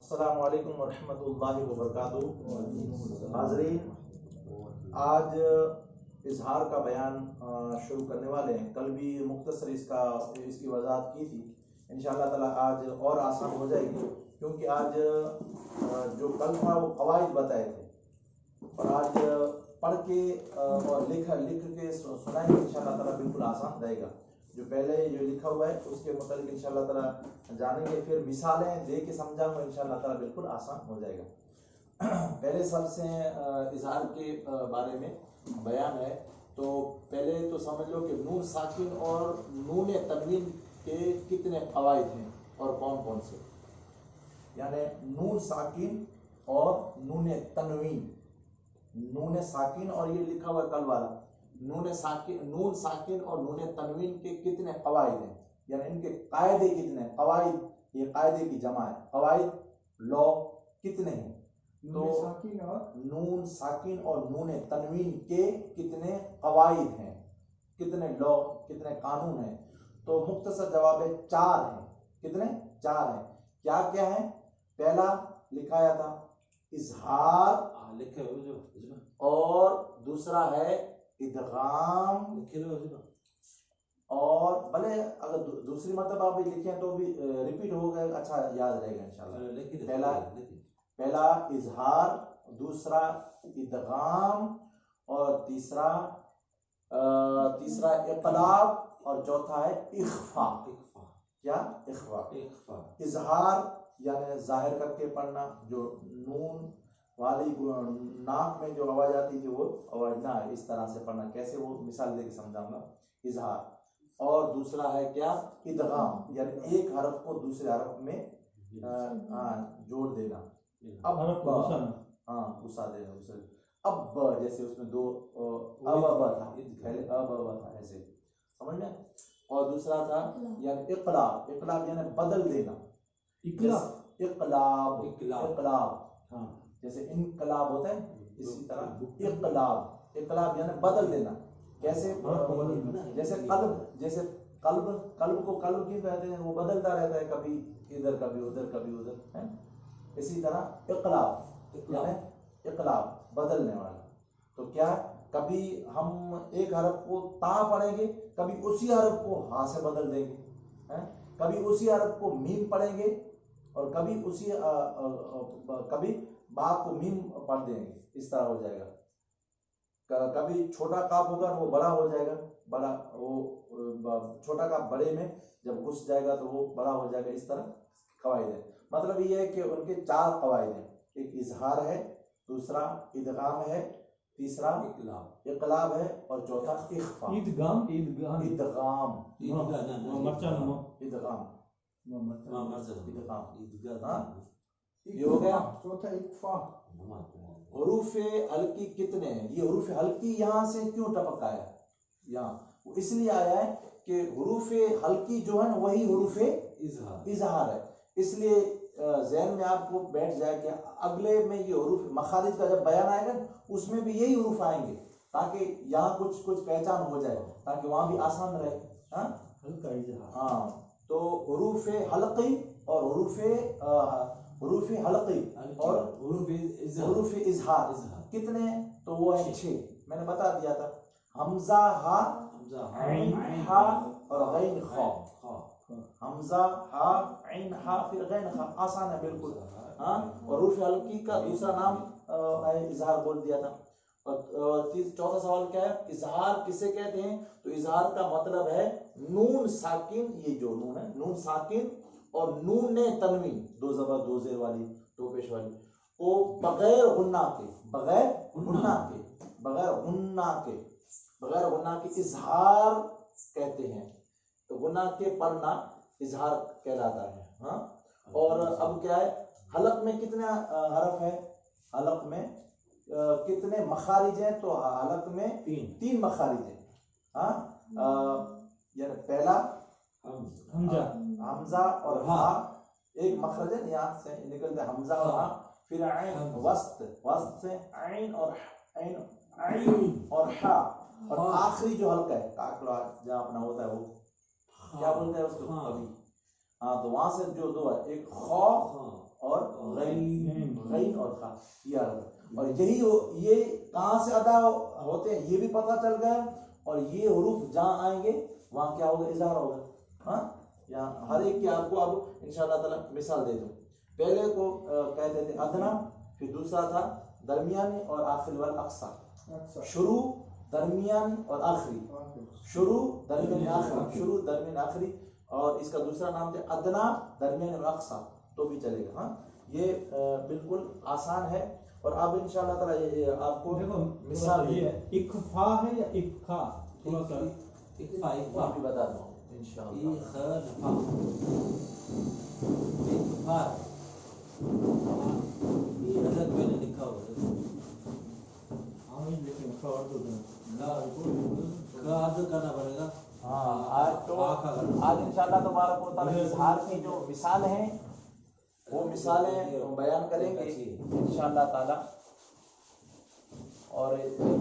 السلام علیکم ورحمۃ اللہ وبرکاتہ. حاضرین، آج اظہار کا بیان شروع کرنے والے ہیں. کل بھی مختصر اس کی وضاحت کی تھی. انشاءاللہ تعالی آج اور آسان ہو جائے گی، کیونکہ آج جو کل تھا وہ قواعد بتائے تھے، اور آج پڑھ کے اور لکھ کے سنائیں گے. انشاءاللہ تعالی بالکل آسان رہے گا. جو پہلے جو لکھا ہوا ہے اس کے متعلق انشاءاللہ تعالی جانیں گے، پھر مثالیں دے کے سمجھاؤں گا. انشاءاللہ تعالی بالکل آسان ہو جائے گا. پہلے سب سے اظہار کے بارے میں بیان ہے. تو پہلے تو سمجھ لو کہ نون ساکن اور نون تنوین کے کتنے قواعد ہیں اور کون کون سے. یعنی نون ساکن اور نون تنوین، نون ساکن اور یہ لکھا ہوا کل والا نون ساکن اور نون تنوین کے کتنے قواعد ہیں، یعنی ان کے قاعدے کتنے ہیں. قواعد یہ قاعدے کی جمع ہے. قواعد لا کتنے ہیں؟ تو نون ساکن اور نون تنوین کے کتنے قواعد ہیں، کتنے لا، کتنے قانون ہیں. تو مختصر جواب ہے 4 ہیں. کتنے؟ 4 ہیں. کیا کیا ہیں؟ پہلا لکھایا تھا اظہار، اور دوسرا ہے ادغام، اور بھلے اگر دوسری مرتبہ آپ بھی لکھیں تو بھی ریپیٹ ہو گئے، اچھا یاد رہے گا انشاءاللہ. پہلا اظہار، دوسرا ادغام، اور تیسرا اقلاب، اور چوتھا ہے اخفاء. کیا؟ اخفاء. اظہار یعنی ظاہر کر کے پڑھنا، جو نون والی ناک میں جو آواز آتی تھی وہ آواز نہ آئے، اس طرح سے پڑھنا. کیسے وہ مثال دے کے سمجھاؤں گا. اظہار. اور دوسرا ہے کیا؟ ادغام، یعنی ایک حرف کو دوسرے حرف میں جوڑ دینا. اب غصہ دینا اسے. اب جیسے اس میں دو اب تھا، پہلے اب تھا، ایسے سمجھ میں. اور دوسرا تھا یعنی اقلاب. اقلاب یعنی بدل دینا. اقلاب جیسے انقلاب ہوتا ہے، اسی طرح اقلاب یعنی بدل دینا. کیسے؟ جیسے قلب کو قلب کی کہتے ہیں، وہ بدلتا رہتا ہے، کبھی ادھر کبھی ادھر کبھی ادھر. اسی طرح اقلاب بدلنے والا. تو کیا؟ کبھی ہم ایک حرف کو تا پڑھیں گے، کبھی اسی حرف کو ہا سے بدل دیں گے، کبھی اسی حرف کو میم پڑھیں گے، اور کبھی با کو میم پڑھ دیں گے. اس طرح ہو جائے گا. کبھی چھوٹا کاف ہوگا وہ بڑا ہو جائے گا، بڑا وہ چھوٹا کاف بڑے میں جب گھس جائے گا تو وہ بڑا ہو جائے گا. اس طرح قواعد ہے. مطلب یہ ہے کہ ان کے 4 قواعد ہیں. ایک اظہار ہے، دوسرا ادغام ہے، تیسرا اقلاب ہے، اور چوتھا اخفاء. ادغام یہ ہو گیا. چوتھا اخفاء. حروف حلقی کتنے ہیں؟ یہ حروف حلقی یہاں سے کیوں ٹپک آیا؟ یہاں اس لیے آیا ہے کہ حروف حلقی جو ہے نا وہی حروف اظہار ہے. اس لیے ذہن میں آپ کو بیٹھ جائے کہ اگلے میں یہ حروف مخارج کا جب بیان آئے گا اس میں بھی یہی حروف آئیں گے، تاکہ یہاں کچھ پہچان ہو جائے، تاکہ وہاں بھی آسان رہے. ہاں تو حروف حلقی اور حروف حلقی اور حروف اظہار کتنے ہیں؟ تو وہ ہیں 6. میں نے بتا دیا تھا. حمزہ ہا، عین ہا، اور غین خا. حمزہ ہا، عین ہا، پھر غین خا. آسان ہے بالکل. اور حروف حلقی کا دوسرا نام اظہار بول دیا تھا. اور چوتھا سوال کیا ہے؟ اظہار کسے کہتے ہیں؟ تو اظہار کا مطلب ہے نون ساکن، یہ جو نون ہے نون ساکن اور نون تنوین، 2 زبر 2 زیر والی، 2 پیش والی، کو بغیر غنہ کے اظہار کہتے ہیں. تو غنہ کے پڑھنا اظہار کہلاتا ہے. اور اب کیا ہے؟ حلق میں کتنے حرف ہیں؟ حلق میں کتنے مخارج ہیں؟ تو حلق میں 3 مخارج ہیں. یعنی پہلا حمزہ اور ہا ایک مخرج ہے، یہاں سے نکلتے حمزہ اور ہا. پھر عین، وسط سے عین اور ہا. اور آخری جو حلقہ ہے کاکڑا جہاں اپنا ہوتا ہے وہ کیا بولتے ہیں اس کو؟ ابھی. تو وہاں سے جو 2 ہے، ایک خا اور غین. غین اور خا یہ اور یہی یہ کہاں سے ادا ہوتے ہیں یہ بھی پتہ چل گیا، اور یہ حروف جہاں آئیں گے وہاں کیا ہوگا؟ اظہار ہوگا. ہاں یہاں ہر ایک کی آپ کو اب انشاءاللہ تعالیٰ مثال دے دوں. پہلے کو کہتے تھے ادنا، پھر دوسرا تھا درمیانی اور آخری والاقصی. شروع درمیان اور آخری، شروع درمیان آخری، شروع درمیان آخری. اور اس کا دوسرا نام تھا ادنا درمیان اور اقصی، تو بھی چلے گا. ہاں یہ بالکل آسان ہے. اور اب انشاءاللہ تعالیٰ آپ کو مثال یہ اکفا ہے یا اکفا؟ تھوڑا سا اکفا بھی بتا دوں انشاءاللہ. اکفا یہ حضرت میں نے لکھا ہوا ہے. لیکن کرنا پڑے گا. آج انشاءاللہ تبارک و تعالیٰ اظہار کی جو مثال ہیں وہ مثالیں بیان کریں گے انشاءاللہ تعالیٰ. اور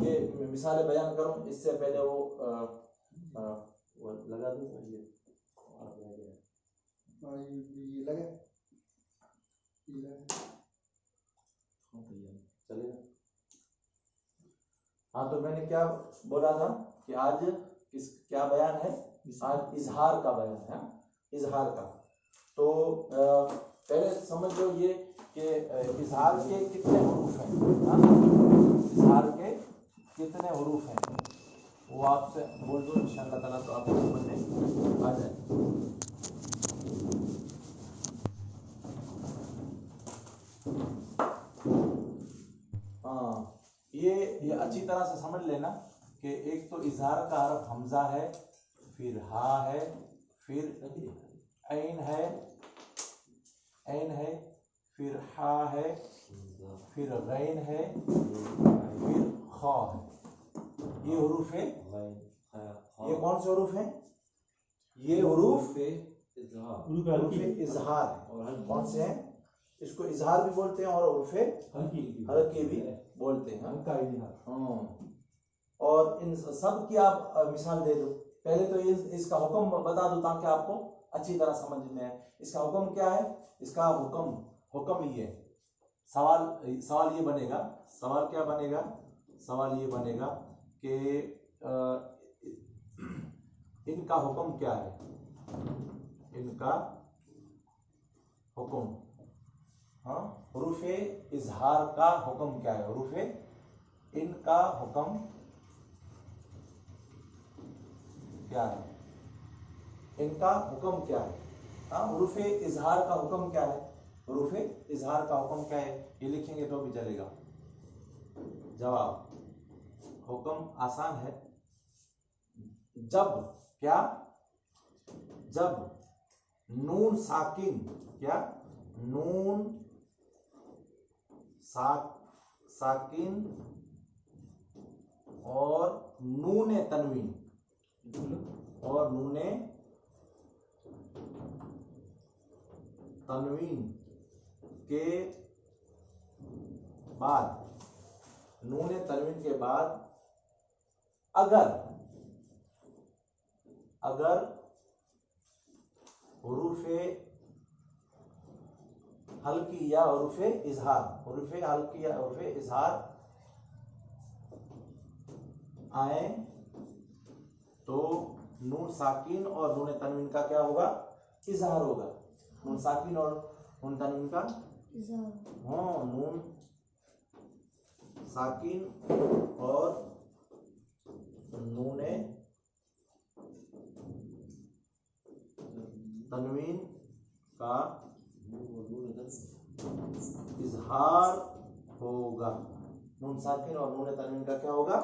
یہ مثالیں بیان کروں اس سے پہلے وہ لگا دوں یہ چلے. ہاں تو میں نے کیا بولا تھا کہ آج کیا بیان ہے؟ آج اظہار کا بیان ہے. اظہار کا تو پہلے سمجھ لو یہ کہ اظہار کے کتنے حروف ہیں. اظہار کے کتنے حروف ہیں وہ آپ سے بول دو انشاءاللہ تعالیٰ تو آپ کو سمجھنے آ جائے. ہاں یہ اچھی طرح سے سمجھ لینا کہ ایک تو اظہار کا حرف حمزہ ہے، پھر ہا ہے، پھر عین ہے، عین ہے، پھر ہا ہے، پھر غین ہے، پھر خا ہے. یہ حروف ہے. یہ کون سے حروف ہیں؟ یہ حروف اظہار ہیں. کون سے ہیں؟ اس کو اظہار بھی بولتے ہیں اور حروف حلقی بھی بولتے ہیں. ہاں اور ان سب کی آپ مثال دے دو. پہلے تو اس کا حکم بتا دو تاکہ آپ کو اچھی طرح سمجھ میں آئے. اس کا حکم کیا ہے؟ اس کا حکم یہ ہے. سوال یہ بنے گا. سوال کیا بنے گا؟ سوال یہ بنے گا کہ ان کا حکم کیا ہے؟ ان کا حکم، ہاں حروف اظہار کا حکم کیا ہے؟ حروف ان کا حکم کیا ہے؟ ان کا حکم کیا ہے؟ ہاں حروف اظہار کا حکم کیا ہے؟ حروف اظہار کا حکم کیا ہے؟ یہ لکھیں گے تو بھی چلے گا. جواب حکم آسان ہے. جب کیا؟ جب نون ساکن، کیا؟ نون ساکن اور نون تنوین کے بعد، نون تنوین کے بعد اگر حروف حلقی یا حروف اظہار، حروف حلقی یا حروف اظہار آئیں تو نون ساکین اور نون تنوین کا کیا ہوگا؟ اظہار ہوگا. نون ساکین اور نون تنوین کا ہاں نون ساکین اور نون تنوین کا اظہار ہوگا. نون ساکن اور نون تنوین کا کیا ہوگا؟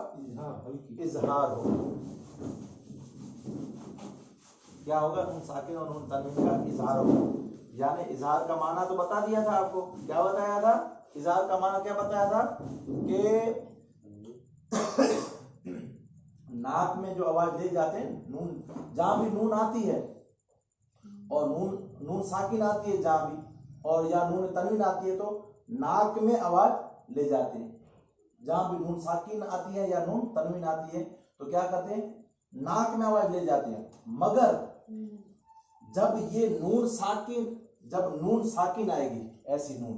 اظہار ہوگا. کیا ہوگا؟ نون ساکن اور نون تنوین کا اظہار ہوگا. یعنی اظہار کا معنی تو بتا دیا تھا آپ کو. کیا بتایا تھا؟ اظہار کا معنی کیا بتایا تھا کہ ناک میں جو آواز لے جاتے ہیں، نون جہاں بھی نون آتی ہے اور نون ساکن آتی ہے جہاں بھی، اور یا نون تنوین آتی ہے تو ناک میں آواز لے جاتے ہیں. جہاں بھی نون ساکن آتی ہے یا نون تنوین آتی ہے تو کیا کرتے ہیں؟ ناک میں آواز لے جاتے ہیں. مگر جب یہ نون ساکن آئے گی، ایسی نون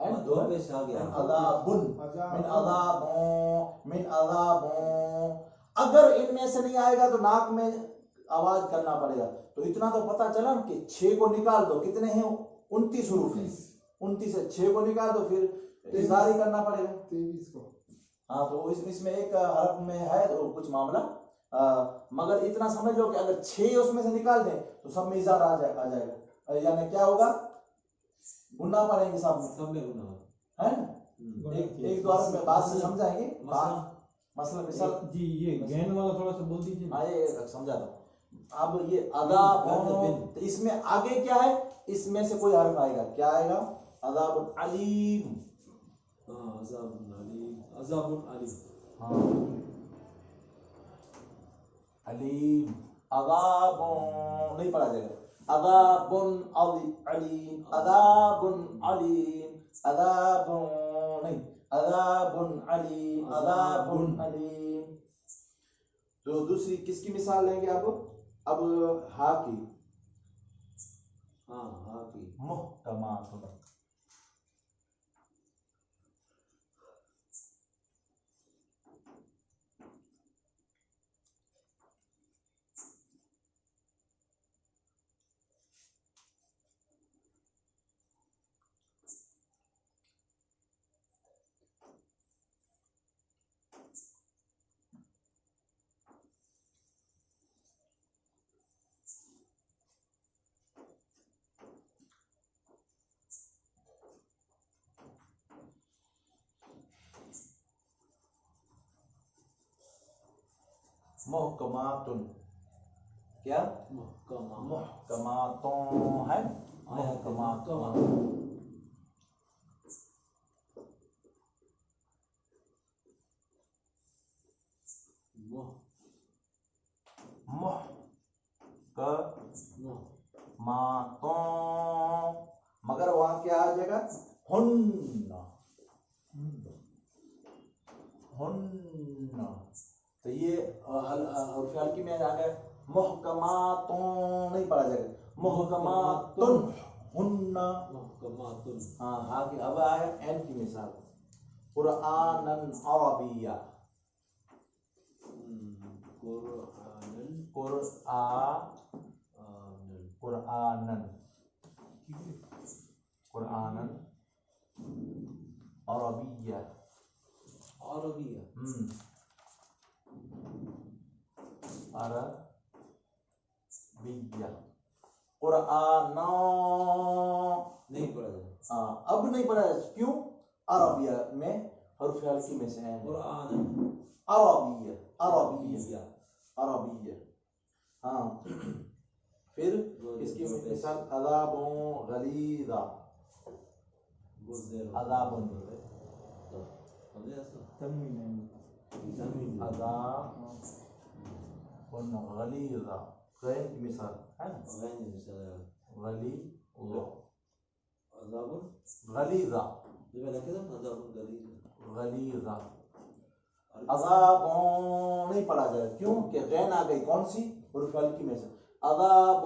ہے نا؟ دو پیش آ گیا عذابن من عذابوں من عذابوں. اگر ان میں سے نہیں آئے گا تو ناک میں آواز کرنا پڑے گا. تو اتنا تو پتا چلا کہ 6 کو نکال دو, کتنے ہیں 29 حروف ہیں, 29 سے 6 کو نکال دو پھر اظہار ہی کرنا پڑے گا 23 کو. ہاں تو اس میں ایک حرف میں ہے تو کچھ معاملہ, مگر اتنا سمجھ لو کہ اگر 6 اس میں سے نکال دیں تو سب میں اظہار آ جائے گا, یعنی کیا ہوگا, گننا پڑیں گے سب میں گناہ ہے نا. ایک دو حرف میں بعد سے سمجھائیں گے مثلا مثال جی یہ گین والا تھوڑا سا بول دیجیے. ہاں یہ سمجھا تھا. اب یہ عذاب, اس میں آگے کیا ہے, اس میں سے کوئی حرف آئے گا, کیا آئے گا, عذاب علیم. عذاب علیم, عذاب علیم. ہاں علیم, عذاب نہیں پڑھا جائے گا, عذاب علیم, عذاب علیم, عذاب نہیں, عذاب علیم, عذاب علیم. تو دوسری کس کی مثال لیں گے اب ہا کی, ہاں کی محکمات, محکماتن, کیا محکماتوں ہے, محکماتوں. محکماتوں, مگر وہاں کیا آ جائے گا, ہن ہن. تو یہ حرف حلقی میں آ گیا, محکماتوں نہیں پڑھا جائے گا, محکماتن ہن. ہاں آگے اب آیا این کی مثال, قرآنن عربیہ, قرآنن عربیہ, عربیہ عربیہ. قرآن نہیں پڑھا جائے, اب نہیں پڑھا جائے, کیوں, عربیہ میں حرف حلقی میں سے ہیں, قرآن عربیہ عربیہ عربیہ. ہاں پھر اس کی مثال عذاب غلیظہ, عذاب عذاب غلیظہ, غین کی مثال ہے نا, غلیظہ غلیظہ غلیظہ. عذاب نہیں پڑھا جائے, کیوں کہ غین آ گئی کون سی, حرف حلقی میں سے, عذاب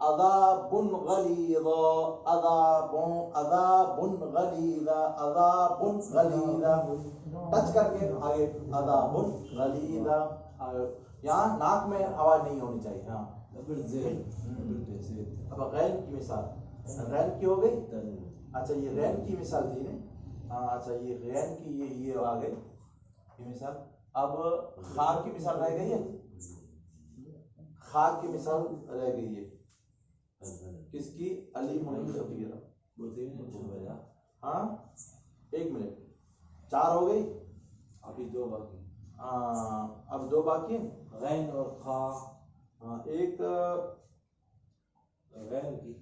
عذاب غلیظہ, عذاب عذاب غلیظہ, عذاب غلیظہ. ٹچ کر کے آگے عذاب غلیظہ, یہاں ناک میں آواز نہیں ہونی چاہیے. ہاں اب غین کی مثال, غین کی ہو گئی, اچھا یہ غین کی مثال تھی نا, ہاں اچھا یہ غین کی یہ آ گئی یہ مثال. اب خا کی مثال رہ گئی ہے, خا کی مثال رہ گئی ہے, کس کی, علیم خبیر. ہاں ایک منٹ, 4 ہو گئی, ابھی 2 باقی, اب 2 باقی ہیں, غین اور خا. ہاں ایک غین کی,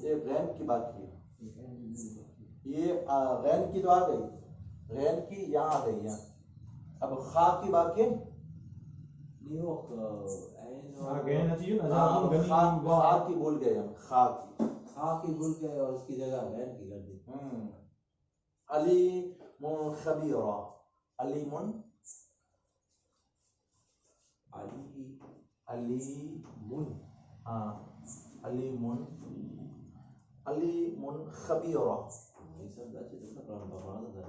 ایک غین کی باقی ہے, یہ غین کی تو آ گئی, غین کی یہاں آ گئی یہاں. اب خا کی باقی ہے, خا کی بھول گئے ہم, خا کی بھول گئے اور اس کی جگہ غین کی کر دی. علیم خبیرہ, علیم علیم, ہاں علیم علیم خبیرہ, insan da ce da kan ba ba da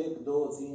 1 2 3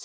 6